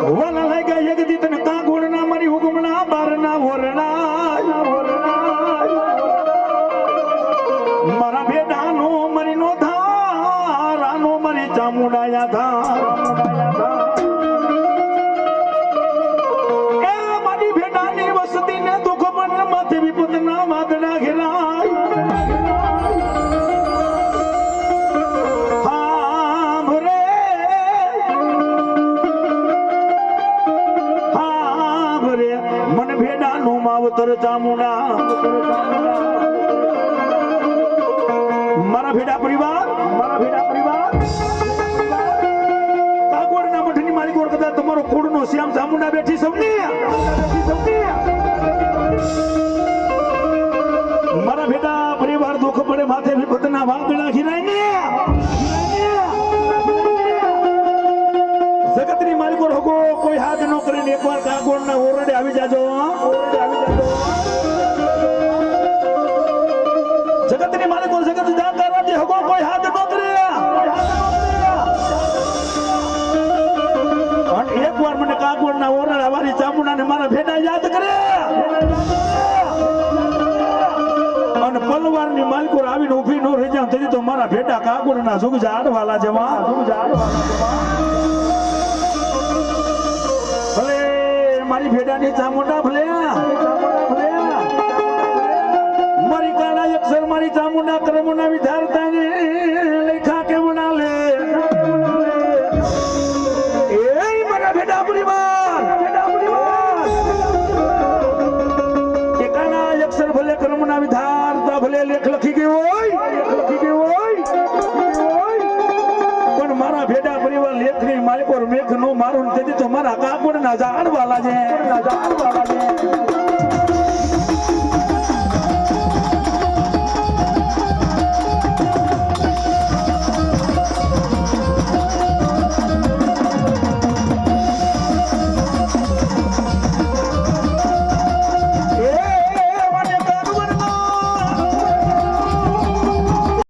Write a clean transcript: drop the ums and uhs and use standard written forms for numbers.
વાલા લાગ્યા એક દી તને કાગોળના મારી હુકમના બારના ઓરણા મારા ભેડાનો મરીનો ધારાનો મરી ચામુંડાયા ધાર એ મારી ભેડાની વસતીને દુઃખ પણ માથે વિપતના વાદળા ઘેરાય માવતર ચામુંડા મારા ભેડા પરિવાર કાગોળના મઠની માલિક કદાચ તમારો કુળનો શ્યામ ચામુંડા બેઠી સૌને મારા ભેડા પરિવાર દુઃખ પડે માથે વિપતના વાદળા ઘેરાય જગતની માલિકો રોગો કોઈ હાથ ન કરીને એકવાર કાગોળના ઓરડે આવી જાજો જગતની માલિકો જગત જાણકાર રાજ્ય હોગો કોઈ હાથ ન કરે અને એકવાર મને કાગોળના ઓરડા વાળી ચામુંડાને મારા ભેડા યાદ કરે અને પલવારની માલિકો આવીને ઊભી ન રહી જાય તેથી તો મારા ભેડા કાગોળના જુગ જાડવાલા જેવા ભલે મારી ભેડાની ચામુંડા ભલે મારી કાળા અક્ષર મારી ચામુંડા કર્મોના વિધારતા ને લેખા કેમ ના લે એ મારા ભેડા પરિવાર કે કાળા અક્ષર ભલે કર્મોના વિધારતા ભલે લેખ લખી ગયો હોય પણ મારા ભેડા પરિવાર લેખની માલિકો મેઘ નો મારું તેથી તો મારા કાગોળના ઝાડવાલા છે